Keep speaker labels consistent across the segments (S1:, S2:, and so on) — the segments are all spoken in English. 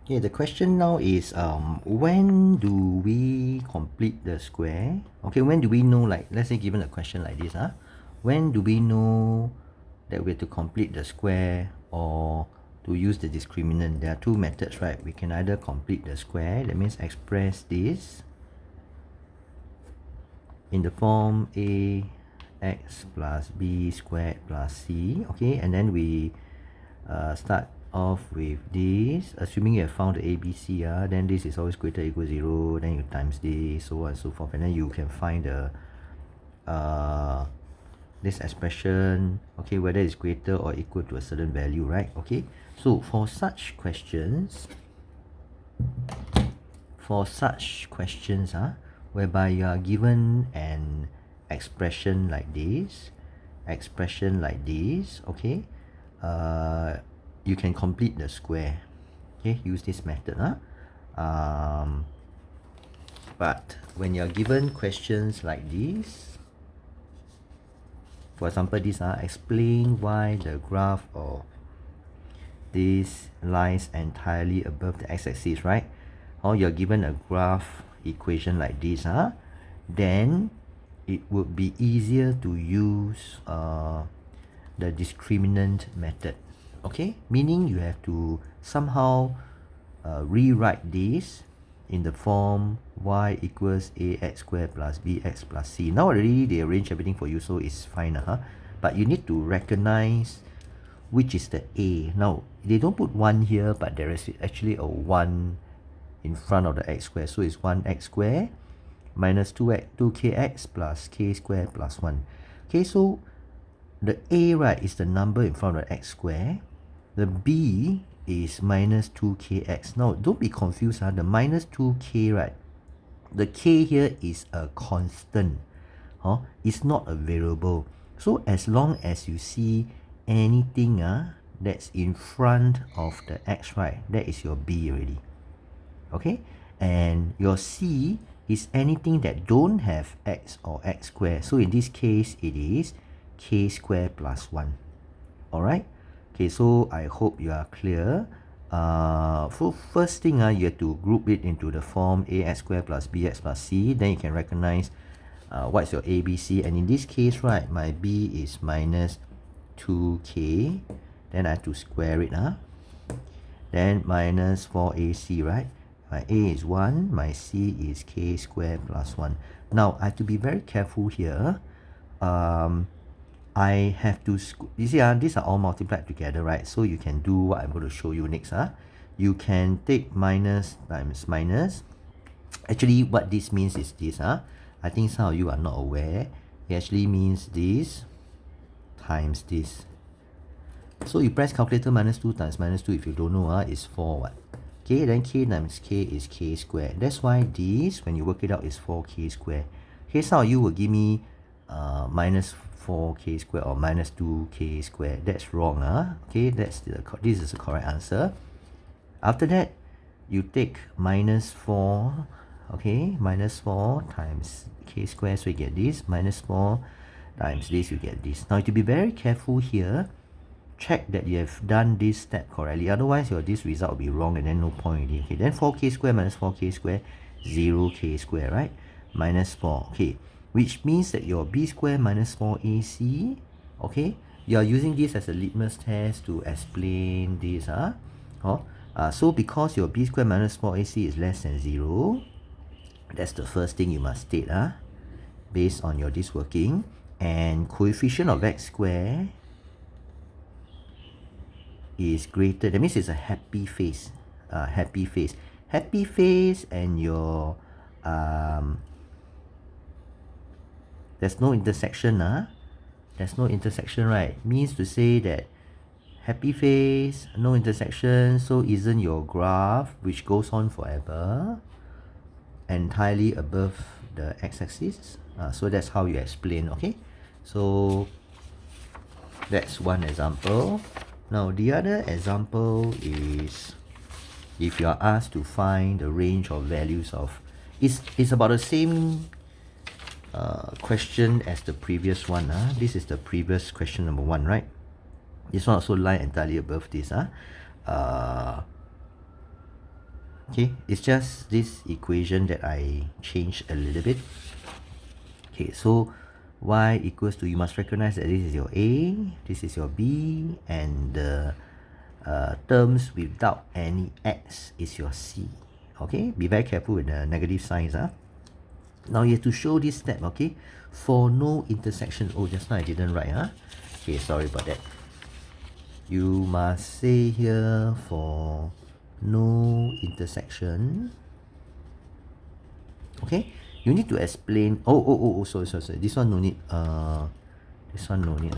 S1: Okay, the question now is when do we complete the square? Okay, when do we know, like, let's say given a question like this, when do we know that we have to complete the square or to use the discriminant? There are two methods, right? We can either complete the square, that means express this in the form ax plus b squared plus c, okay, and then we start off with this, assuming you have found the ABC, then this is always greater or equal to 0, then you times this, so on and so forth, and then you can find the this expression, okay, whether it's greater or equal to a certain value, right? Okay, so for such questions, whereby you are given an expression like this, okay, you can complete the square, okay, use this method, but when you're given questions like this, for example this, explain why the graph of this lies entirely above the x-axis, right? Or you're given a graph equation like this, then it would be easier to use the discriminant method, okay, meaning you have to somehow rewrite this in the form y equals ax squared plus bx plus c. Now already they arrange everything for you, so it's fine, but you need to recognize which is the a. Now they don't put 1 here, but there is actually a 1 in front of the x squared, so it's 1x squared minus 2kx plus k squared plus 1. Okay, so the a, right, is the number in front of the x squared. The b is minus 2kx. Now don't be confused, the minus 2k, right, the k here is a constant, it's not a variable. So as long as you see anything that's in front of the x, right, that is your b already, okay, and your c is anything that don't have x or x squared. So in this case it is k squared plus 1. Alright, okay, so I hope you are clear. For first thing, you have to group it into the form ax squared plus bx plus c. Then you can recognize what's your ABC, and in this case, right, my b is minus 2k, then I have to square it, then minus 4ac, right? My a is 1, my c is k squared plus 1. Now I have to be very careful here. I have to, you see, these are all multiplied together, right? So you can do what I'm going to show you next. You can take minus times minus. Actually, what this means is this. I think some of you are not aware. It actually means this times this. So you press calculator, minus 2 times minus 2, if you don't know, is 4 what? Okay, then k times k is k squared. That's why this, when you work it out, is 4k squared. Okay, some of you will give me minus 4k squared or minus 2k squared. That's wrong. Okay, this is the correct answer. After that, you take minus 4, okay, minus 4 times k squared, so you get this, minus 4 times this, you get this. Now, to be very careful here, check that you have done this step correctly, otherwise this result will be wrong and then no point already. Okay, then 4k squared minus 4k squared, 0k squared, right? Minus 4, okay, which means that your b squared minus 4ac, okay, you are using this as a litmus test to explain this. So because your b squared minus 4ac is less than 0, that's the first thing you must state, based on your this working, and coefficient of x squared is greater, that means it's a happy face, and your there's no intersection, right? Means to say that happy face, no intersection, so isn't your graph, which goes on forever, entirely above the x-axis? So that's how you explain, okay? So that's one example. Now the other example is if you are asked to find the range of values of, it's about the same question as the previous one. This is the previous question number 1, right? This one also lie entirely above this. Okay, it's just this equation that I changed a little bit. Okay, so y equals to, you must recognize that this is your A, this is your B, and the terms without any x is your C. Okay, be very careful with the negative signs. Now you have to show this step, okay? For no intersection. Oh, just now I didn't write. Okay, sorry about that. You must say here for no intersection. Okay, you need to explain. Sorry. This one no need. This one no need.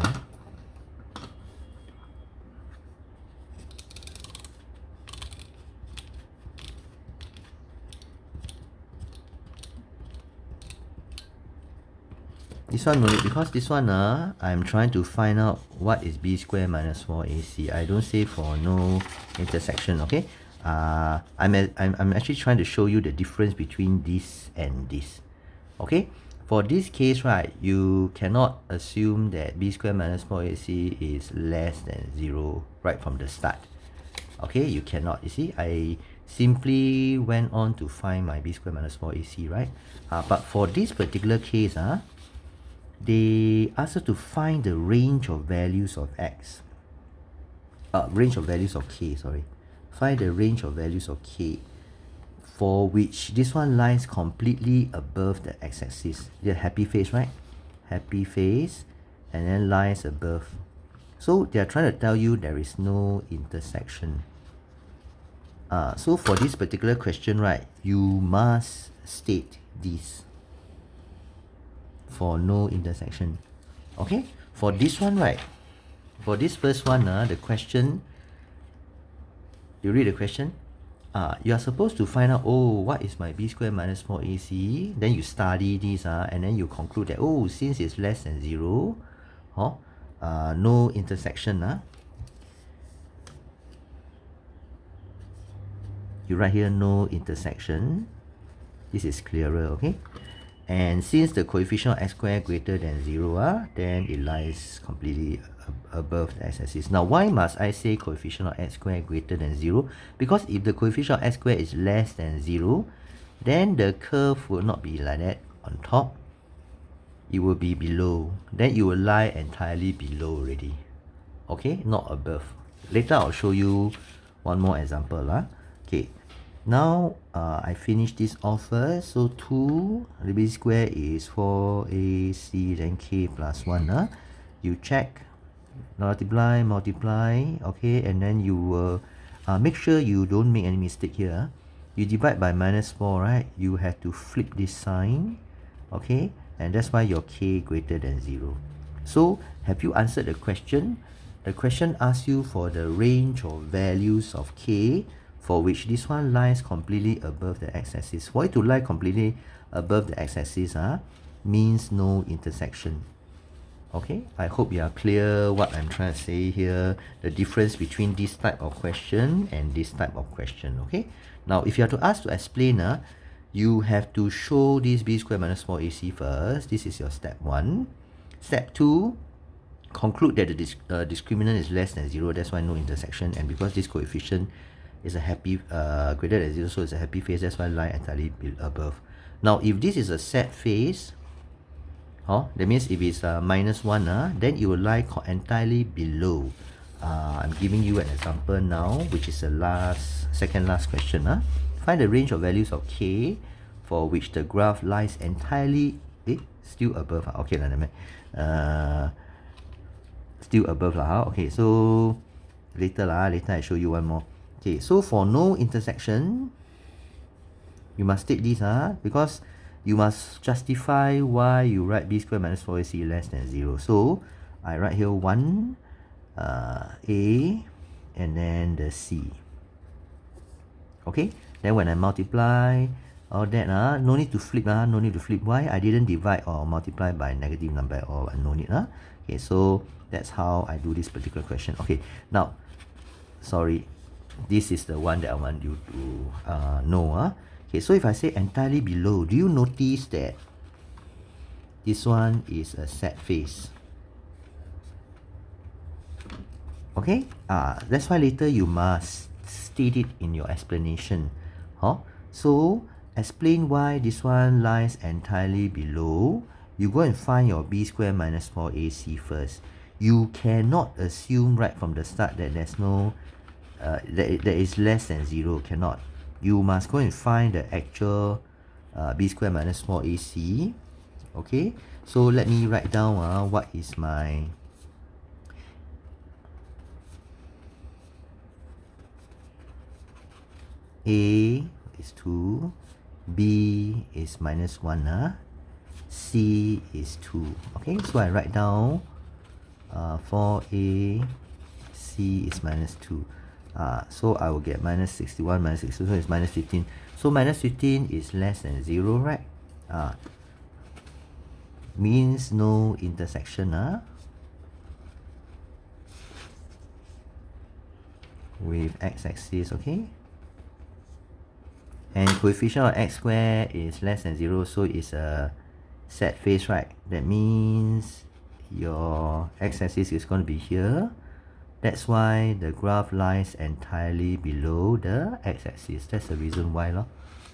S1: This one no need, because this one I'm trying to find out what is b squared minus 4ac. I don't say for no intersection. Okay. I'm actually trying to show you the difference between this and this. Okay, for this case, right, you cannot assume that b squared minus 4ac is less than 0 right from the start. Okay, you cannot. You see, I simply went on to find my b squared minus 4ac, right? But for this particular case, they ask us to find the range of values of x. Range of values of k, sorry. Find the range of values of k for which this one lies completely above the x-axis. The happy face, right? Happy face, and then lies above. So they are trying to tell you there is no intersection. So for this particular question, right, you must state this for no intersection. Okay, for this one, right, for this first one, the question, you read the question. You are supposed to find out, oh, what is my b squared minus 4ac? Then you study this, and then you conclude that, oh, since it's less than 0, no intersection. You write here no intersection. This is clearer, okay? And since the coefficient of x squared greater than 0, then it lies completely above the x-axis. Now, why must I say coefficient of x squared greater than 0? Because if the coefficient of x squared is less than 0, then the curve will not be like that on top. It will be below. Then it will lie entirely below already. Okay, not above. Later I'll show you one more example. Okay, now I finish this off first. So 2 the b square is 4ac then k plus 1. You check, multiply, okay, and then you will make sure you don't make any mistake here. You divide by minus 4, right? You have to flip this sign, okay, and that's why your k greater than 0. So have you answered the question? The question asks you for the range of values of k for which this one lies completely above the x-axis. For it to lie completely above the x-axis means no intersection. Okay, I hope you are clear what I'm trying to say here, the difference between this type of question and this type of question. Okay, now if you are to ask to explain, you have to show this b squared minus 4ac first. This is your step 1. Step 2, conclude that the discriminant is less than 0, that's why no intersection, and because this coefficient is a happy greater than 0, so it's a happy face, that's why lie entirely above. Now if this is a sad face, that means if it's minus 1, then it will lie entirely below. I'm giving you an example now, which is the second last question. Find the range of values of k for which the graph lies entirely still above. Okay, still above. Okay, so later I show you one more. Okay, so for no intersection, you must state this because you must justify why you write b squared minus 4ac less than 0. So I write here 1 a and then the c. Okay, then when I multiply all that, no need to flip. No need to flip. Why? I didn't divide or multiply by negative number or no need. Okay, so that's how I do this particular question. Okay, now sorry, this is the one that I want you to know. Okay, so if I say entirely below, do you notice that this one is a sad face? Okay, that's why later you must state it in your explanation. So explain why this one lies entirely below. You go and find your b squared minus 4ac first. You cannot assume right from the start that there's no that is less than 0. Cannot. You must go and find the actual b squared minus 4ac. Okay, so let me write down what is my a is 2, b is minus 1, c is 2. Okay, so I write down 4a, c is minus 2. So I will get minus 61 minus 62, so it's minus 15. So minus 15 is less than 0, right? Means no intersection with x-axis, okay? And coefficient of x squared is less than 0, so it's a set face, right? That means your x-axis is going to be here. That's why the graph lies entirely below the x-axis. That's the reason why.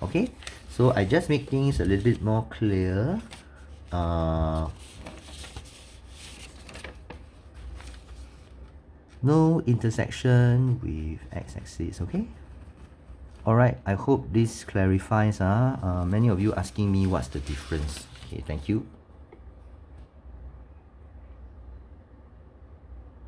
S1: Okay, so I just make things a little bit more clear. No intersection with x-axis, okay? Alright, I hope this clarifies. Many of you asking me what's the difference. Okay, thank you.